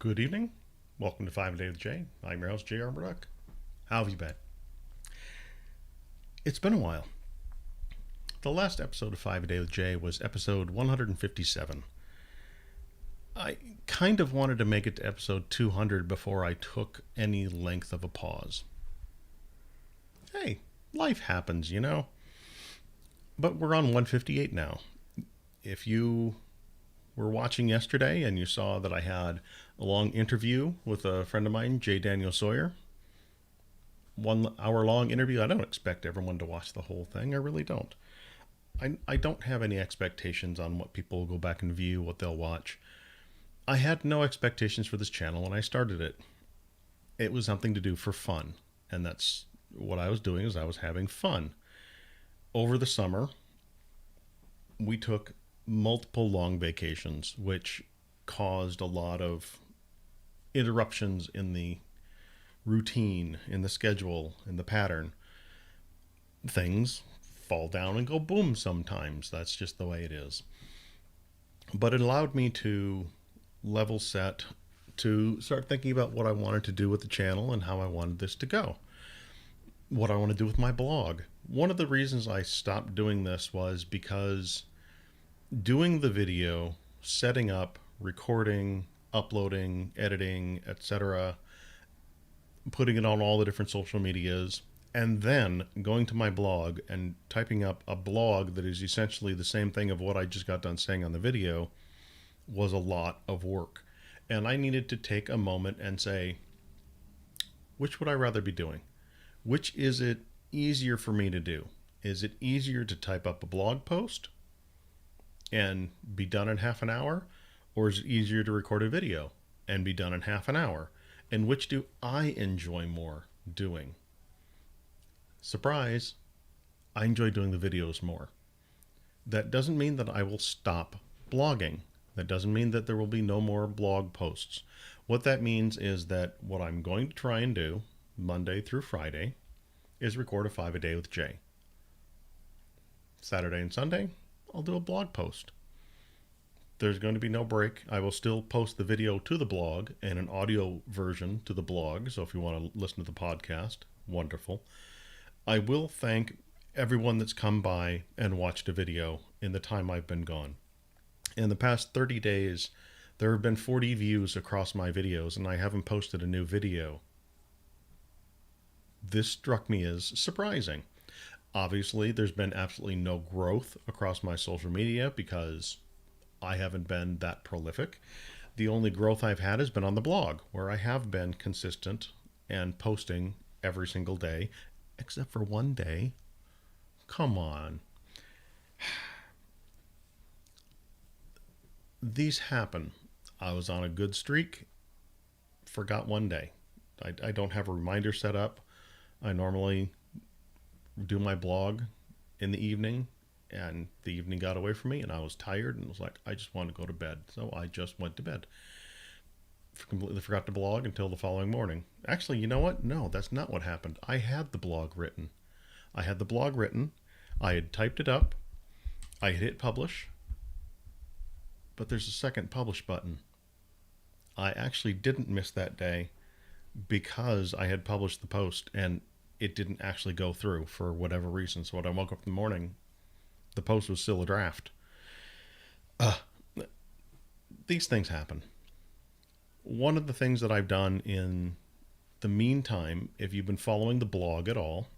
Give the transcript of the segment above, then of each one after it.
Good evening. Welcome to 5 A Day with Jay. I'm your host, J.R. Murdock. How have you been? It's been a while. The last episode of 5 A Day with Jay was episode 157. I kind of wanted to make it to episode 200 before I took any length of a pause. Hey, life happens, you know? But we're on 158 now. If you were watching yesterday and you saw that I had a long interview with a friend of mine, J. Daniel Sawyer, 1 hour long interview. I don't expect everyone to watch the whole thing. I really don't. I don't have any expectations on what people will go back and view, what they'll watch. I had no expectations for this channel when I started it. It was something to do for fun. And that's what I was doing, is I was having fun. Over the summer, we took multiple long vacations, which caused a lot of interruptions in the routine, in the schedule, in the pattern. Things fall down and go boom sometimes. That's just the way it is. But it allowed me to level set, to start thinking about what I wanted to do with the channel and how I wanted this to go. What I want to do with my blog. One of the reasons I stopped doing this was because doing the video, setting up, recording, uploading, editing, etc., putting it on all the different social medias, and then going to my blog and typing up a blog that is essentially the same thing of what I just got done saying on the video was a lot of work. And I needed to take a moment and say, which would I rather be doing? Which is it easier for me to do? Is it easier to type up a blog post and be done in half an hour? Or is it easier to record a video and be done in half an hour? And which do I enjoy more doing? Surprise, I enjoy doing the videos more. That doesn't mean that I will stop blogging. That doesn't mean that there will be no more blog posts. What that means is that what I'm going to try and do, Monday through Friday, is record a 5 a day with Jay. Saturday and Sunday, I'll do a blog post. There's going to be no break. I will still post the video to the blog and an audio version to the blog. So if you want to listen to the podcast, wonderful. I will thank everyone that's come by and watched a video in the time I've been gone. In the past 30 days, there have been 40 views across my videos, and I haven't posted a new video. This struck me as surprising. Obviously, there's been absolutely no growth across my social media because I haven't been that prolific. The only growth I've had has been on the blog, where I have been consistent and posting every single day, except for one day. Come on. These happen. I was on a good streak, forgot one day. I don't have a reminder set up. I normally do my blog in the evening, and the evening got away from me and I was tired and was like, I just want to go to bed. So I just went to bed. Completely forgot to blog until the following morning. Actually, you know what? No, that's not what happened. I had the blog written. I had typed it up. I had hit publish, but there's a second publish button. I actually didn't miss that day because I had published the post and it didn't actually go through for whatever reason. So when I woke up in the morning, the post was still a draft. These things happen. One of the things that I've done in the meantime, if you've been following the blog at all,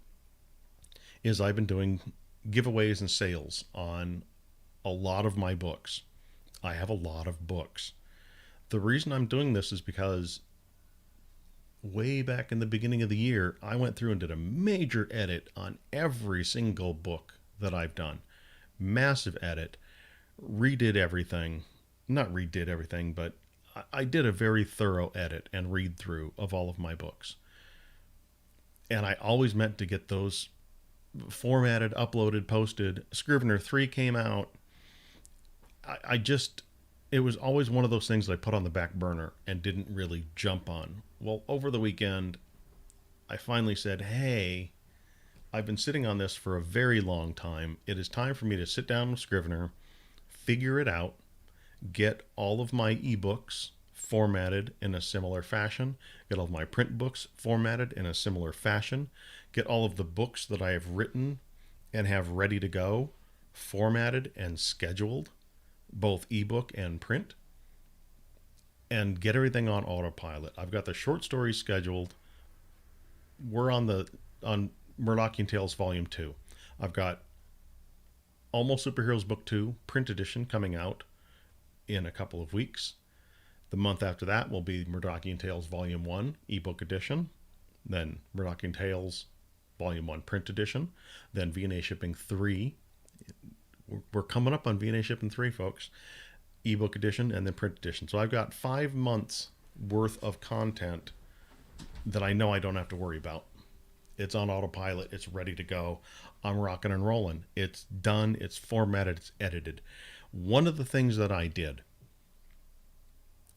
is I've been doing giveaways and sales on a lot of my books. I have a lot of books. The reason I'm doing this is because way back in the beginning of the year, I went through and did a major edit on every single book that I've done. Massive edit. Redid everything. Not redid everything, but I did a very thorough edit and read through of all of my books. And I always meant to get those formatted, uploaded, posted. Scrivener 3 came out. It was always one of those things that I put on the back burner and didn't really jump on. Well, over the weekend, I finally said, hey, I've been sitting on this for a very long time. It is time for me to sit down with Scrivener, figure it out, get all of my ebooks formatted in a similar fashion, get all of my print books formatted in a similar fashion, get all of the books that I have written and have ready to go formatted and scheduled, both ebook and print, and get everything on autopilot. I've got the short stories scheduled. We're on Murdockian Tales Volume 2. I've got Almost Superheroes Book 2 print edition coming out in a couple of weeks. The month after that will be Murdockian Tales Volume 1 ebook edition, then Murdockian Tales Volume 1 print edition, then V&A Shipping 3. We're coming up on V&A Shipping 3, folks. Ebook edition and then print edition. So I've got 5 months worth of content that I know I don't have to worry about. It's on autopilot. It's ready to go. I'm rocking and rolling. It's done. It's formatted. It's edited. One of the things that I did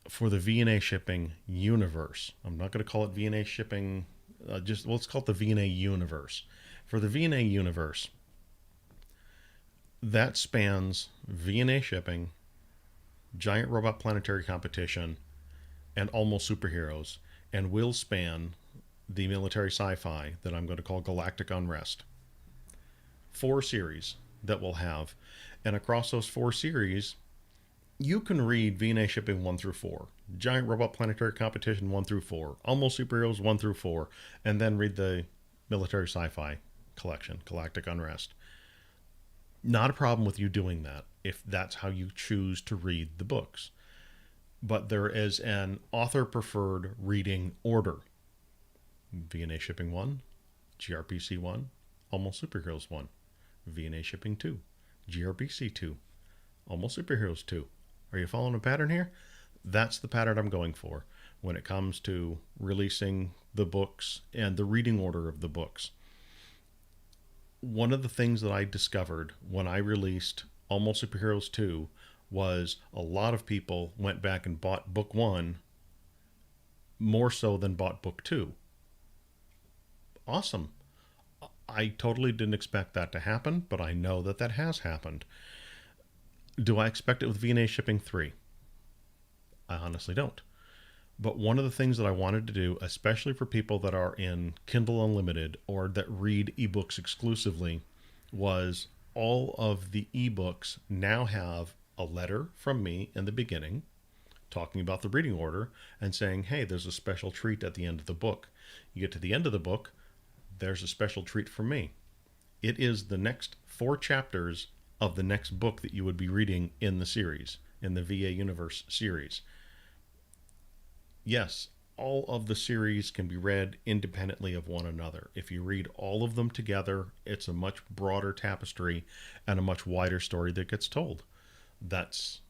for the V&A Shipping universe, I'm not going to call it V&A Shipping, let's call it the V&A universe. For the V&A universe, that spans V&A Shipping, Giant Robot Planetary Competition, and Almost Superheroes, and will span the military sci-fi that I'm going to call Galactic Unrest. 4 series that we'll have, and across those 4 series, you can read V&A Shipping 1 through 4, Giant Robot Planetary Competition 1 through 4, Almost Superheroes 1 through 4, and then read the military sci-fi collection, Galactic Unrest. Not a problem with you doing that if that's how you choose to read the books. But there is an author-preferred reading order. V&A Shipping 1, GRPC 1, Almost Superheroes 1, V&A Shipping 2, GRPC 2, Almost Superheroes 2. Are you following a pattern here? That's the pattern I'm going for when it comes to releasing the books and the reading order of the books. One of the things that I discovered when I released Almost Superheroes 2 was a lot of people went back and bought book 1 more so than bought book 2. Awesome. I totally didn't expect that to happen, but I know that that has happened. Do I expect it with V&A Shipping 3? I honestly don't. But one of the things that I wanted to do, especially for people that are in Kindle Unlimited or that read ebooks exclusively, was all of the ebooks now have a letter from me in the beginning talking about the reading order and saying, hey, there's a special treat at the end of the book. You get to the end of the book, there's a special treat for me. It is the next 4 chapters of the next book that you would be reading in the series, in the VA Universe series. Yes, all of the series can be read independently of one another. If you read all of them together, it's a much broader tapestry and a much wider story that gets told. That's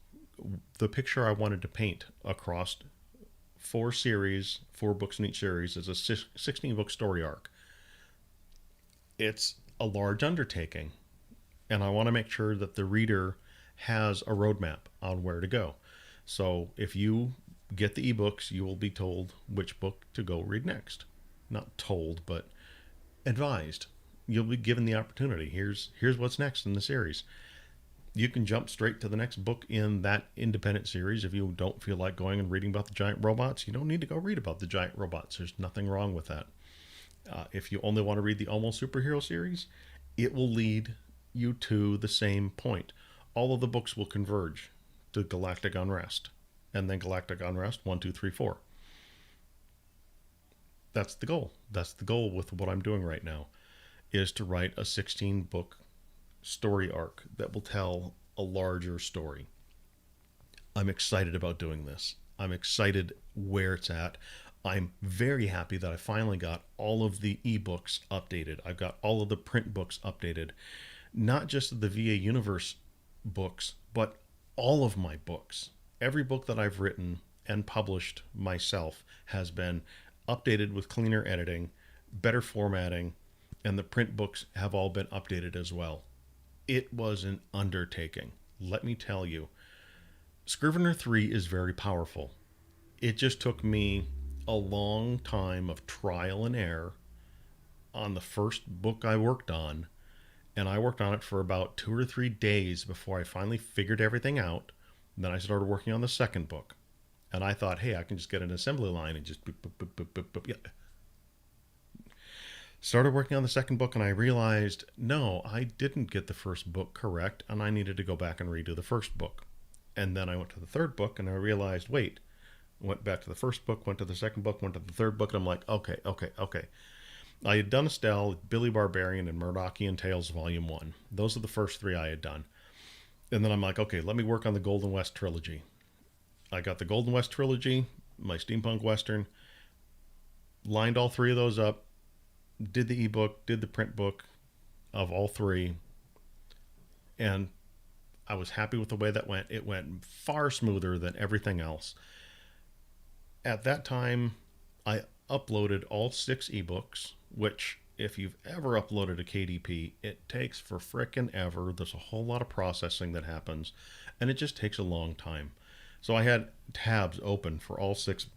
the picture I wanted to paint across 4 series, 4 books in each series, is a 16-book story arc. It's a large undertaking, and I want to make sure that the reader has a roadmap on where to go. So if you get the ebooks, you will be told which book to go read next. Not told, but advised. You'll be given the opportunity. Here's what's next in the series. You can jump straight to the next book in that independent series. If you don't feel like going and reading about the giant robots, you don't need to go read about the giant robots. There's nothing wrong with that. If you only want to read the Almost Superhero series, it will lead you to the same point. All of the books will converge to Galactic Unrest, and then Galactic Unrest 1, 2, 3, 4. That's the goal. That's the goal with what I'm doing right now, is to write a 16-book story arc that will tell a larger story. I'm excited about doing this. I'm excited where it's at. I'm very happy that I finally got all of the ebooks updated. I've got all of the print books updated. Not just the VA Universe books, but all of my books. Every book that I've written and published myself has been updated with cleaner editing, better formatting, and the print books have all been updated as well. It was an undertaking, let me tell you. Scrivener 3 is very powerful. It just took me a long time of trial and error on the first book I worked on, and I worked on it for about 2 or 3 days before I finally figured everything out. Then I started working on the second book, And I thought, hey, I can just get an assembly line and just boop, boop, boop, boop, boop, boop. Yeah. Started working on the second book and I realized, no, I didn't get the first book correct and I needed to go back and redo the first book. And then I went to the third book and I realized, wait, went back to the first book, went to the second book, went to the third book, and I'm like, okay, okay, okay. I had done Estelle, Billy Barbarian, and Murdockian Tales Volume 1. Those are the first three I had done. And then I'm like, okay, let me work on the Golden West trilogy. I got the Golden West trilogy, my steampunk western, lined all three of those up, did the ebook, did the print book of all three, and I was happy with the way that went. It went far smoother than everything else. At that time, I uploaded all 6 ebooks, which, if you've ever uploaded a KDP, it takes for frickin' ever. There's a whole lot of processing that happens, and it just takes a long time. So I had tabs open for all 6.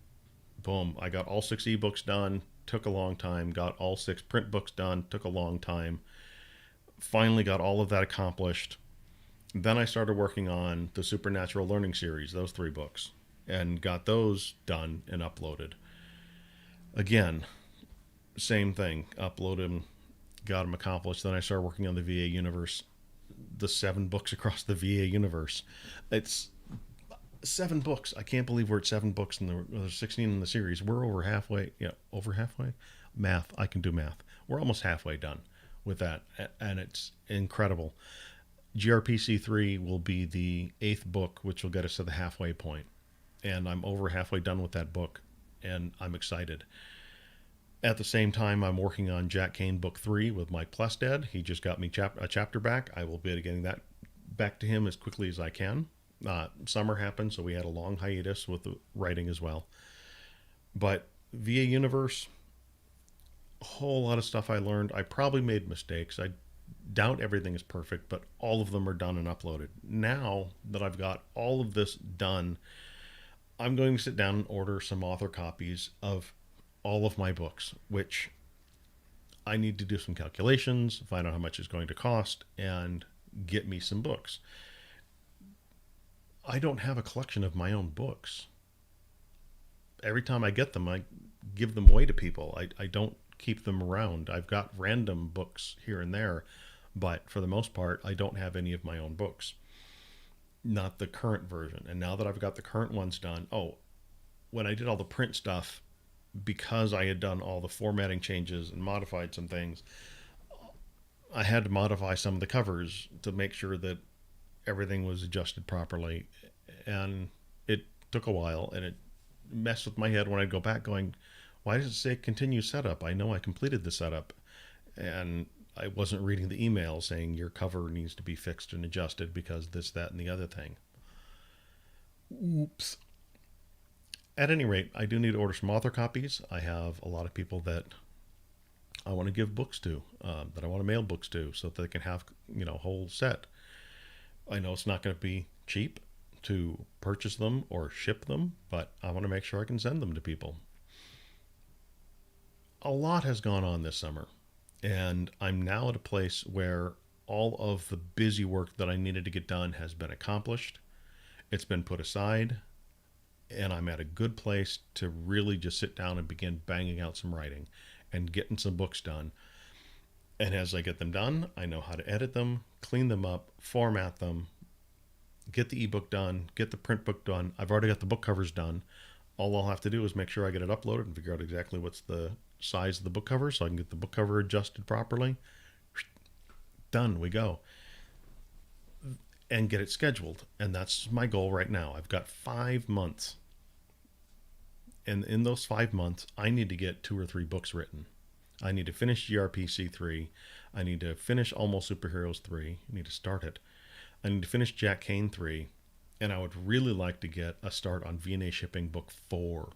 Boom. I got all 6 ebooks done. Took a long time. Got all 6 print books done. Took a long time. Finally got all of that accomplished. Then I started working on the Supernatural Learning Series, those 3 books, and got those done and uploaded. Again, same thing. Uploaded them, got them accomplished. Then I started working on the VA universe, the 7 books across the VA universe. It's 7 books. I can't believe we're at 7 books and there's 16 in the series. We're over halfway. Yeah, over halfway. Math. I can do math. We're almost halfway done with that, and it's incredible. GRPC 3 will be the 8th book, which will get us to the halfway point. And I'm over halfway done with that book, and I'm excited. At the same time, I'm working on Jack Kane Book 3 with Mike Plested. He just got me a chapter back. I will be getting that back to him as quickly as I can. Summer happened, so we had a long hiatus with the writing as well. But VA Universe, a whole lot of stuff I learned. I probably made mistakes. I doubt everything is perfect, but all of them are done and uploaded. Now that I've got all of this done, I'm going to sit down and order some author copies of all of my books, which I need to do some calculations, find out how much it's going to cost, and get me some books. I don't have a collection of my own books. Every time I get them, I give them away to people. I don't keep them around. I've got random books here and there, but for the most part, I don't have any of my own books. Not the current version. And now that I've got the current ones done, when I did all the print stuff, because I had done all the formatting changes and modified some things, I had to modify some of the covers to make sure that everything was adjusted properly. And it took a while, and it messed with my head when I'd go back going, why does it say continue setup? I know I completed the setup. And I wasn't reading the email saying your cover needs to be fixed and adjusted because this, that, and the other thing. Oops. At any rate, I do need to order some author copies. I have a lot of people that I want to give books to, that I want to mail books to, so that they can have, a whole set. I know it's not going to be cheap to purchase them or ship them, but I want to make sure I can send them to people. A lot has gone on this summer, and I'm now at a place where all of the busy work that I needed to get done has been accomplished. It's been put aside, and I'm at a good place to really just sit down and begin banging out some writing and getting some books done. And as I get them done, I know how to edit them, clean them up, format them, get the ebook done, get the print book done. I've already got the book covers done. All I'll have to do is make sure I get it uploaded and figure out exactly what's the size of the book cover so I can get the book cover adjusted properly. Done, we go. And get it scheduled. And that's my goal right now. I've got 5 months. And in those 5 months, I need to get 2 or 3 books written. I need to finish GRPC 3. I need to finish Almost Superheroes 3. I need to start it. I need to finish Jack Kane 3. And I would really like to get a start on V&A Shipping Book 4.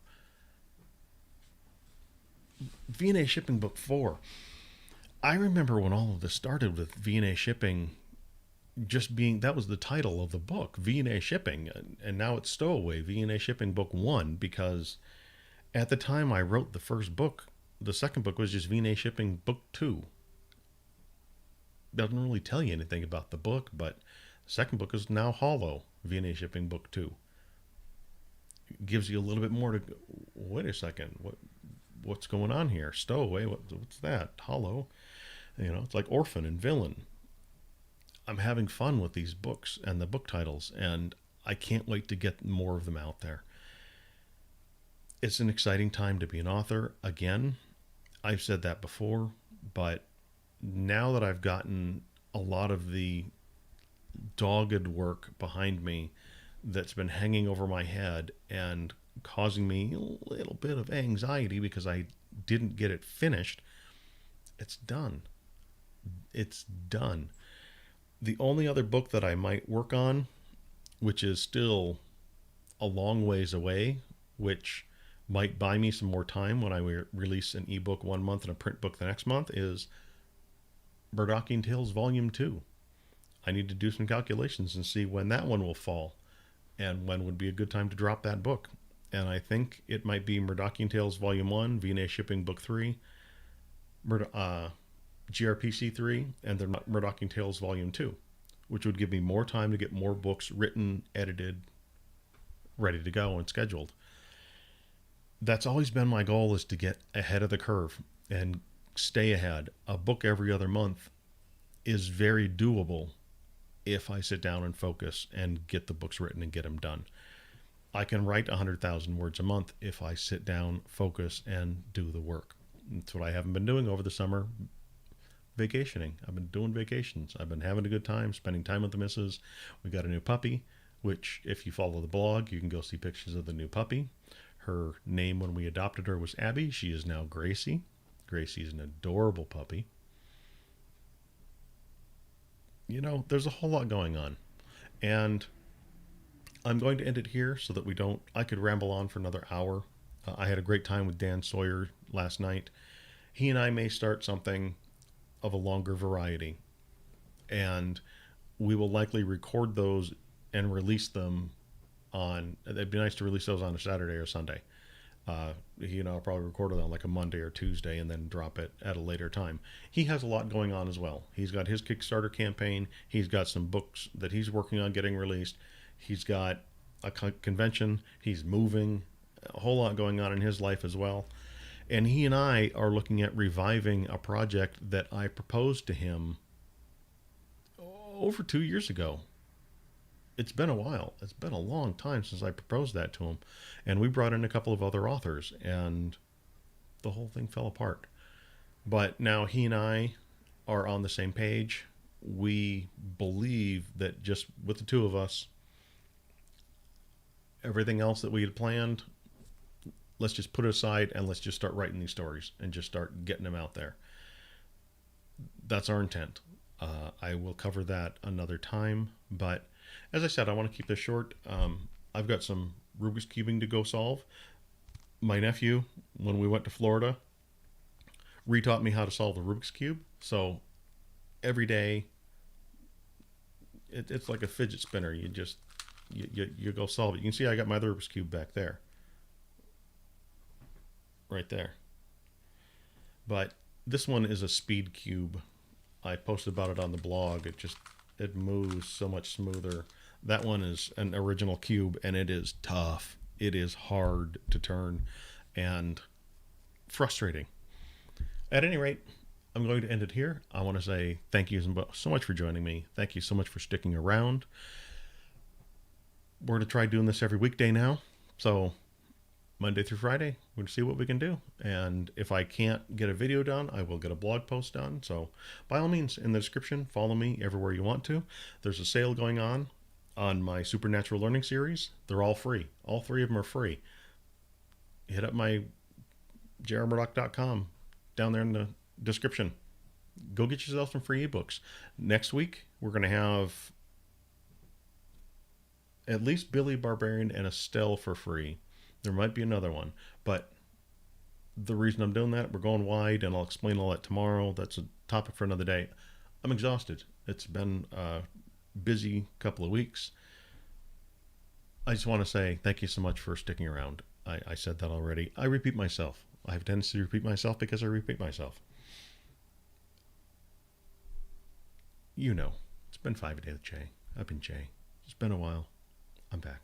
V&A Shipping Book 4. I remember when all of this started with V&A Shipping just being, that was the title of the book, V&A Shipping. And now it's Stowaway, V&A Shipping Book 1, because at the time I wrote the first book, the second book was just V&A Shipping Book 2. Doesn't really tell you anything about the book, but the second book is now Hollow, V&A Shipping Book 2. gives you a little bit more to go, wait a second, what's going on here? Stowaway, what's that? Hollow, it's like Orphan and Villain. I'm having fun with these books and the book titles, and I can't wait to get more of them out there. It's an exciting time to be an author. Again, I've said that before, but now that I've gotten a lot of the dogged work behind me that's been hanging over my head and causing me a little bit of anxiety because I didn't get it finished, it's done. It's done. The only other book that I might work on, which is still a long ways away, which might buy me some more time when I release an ebook one month and a print book the next month, is Murdocking Tales Volume 2. I need to do some calculations and see when that one will fall and when would be a good time to drop that book. And I think it might be Murdocking Tales Volume 1, V&A Shipping Book 3, GRPC 3, and then Murdocking Tales Volume 2, which would give me more time to get more books written, edited, ready to go, and scheduled. That's always been my goal, is to get ahead of the curve and stay ahead. A book every other month is very doable if I sit down and focus and get the books written and get them done. I can write 100,000 words a month if I sit down, focus, and do the work. That's what I haven't been doing over the summer. Vacationing. I've been doing vacations. I've been having a good time, spending time with the missus. We got a new puppy, which if you follow the blog, you can go see pictures of the new puppy. Her name when we adopted her was Abby. She is now Gracie. Gracie is an adorable puppy. There's a whole lot going on. And I'm going to end it here so that I could ramble on for another hour. I had a great time with Dan Sawyer last night. He and I may start something of a longer variety. And we will likely record those and release them it'd be nice to release those on a Saturday or Sunday. I'll probably record it on like a Monday or Tuesday and then drop it at a later time. He has a lot going on as well. He's got his Kickstarter campaign. He's got some books that he's working on getting released. He's got a convention. He's moving. A whole lot going on in his life as well. And he and I are looking at reviving a project that I proposed to him over 2 years ago. It's been a while. It's been a long time since I proposed that to him. And we brought in a couple of other authors, and the whole thing fell apart. But now he and I are on the same page. We believe that just with the two of us, everything else that we had planned, let's just put it aside and let's just start writing these stories and just start getting them out there. That's our intent. I will cover that another time, but as I said, I want to keep this short. I've got some Rubik's Cubing to go solve. My nephew, when we went to Florida, retaught me how to solve the Rubik's Cube. So every day, it's like a fidget spinner. You go solve it. You can see I got my other Rubik's Cube back there. Right there. But this one is a speed cube. I posted about it on the blog. It moves so much smoother. That one is an original cube, and it is tough. It is hard to turn and frustrating. At any rate, I'm going to end it here. I want to say thank you so much for joining me. Thank you so much for sticking around. We're going to try doing this every weekday now. So Monday through Friday, we're going to see what we can do. And if I can't get a video done, I will get a blog post done. So by all means, in the description, follow me everywhere you want to. There's a sale going on my Supernatural Learning series. They're all free. All three of them are free. Hit up my jrmurdock.com down there in the description. Go get yourself some free ebooks. Next week, we're going to have at least Billy Barbarian and Estelle for free. There might be another one, but the reason I'm doing that, we're going wide, and I'll explain all that tomorrow. That's a topic for another day. I'm exhausted. It's been a busy couple of weeks. I just want to say thank you so much for sticking around. I said that already. I repeat myself. I have a tendency to repeat myself because I repeat myself. It's been 5 days with Jay. I've been Jay. It's been a while. I'm back.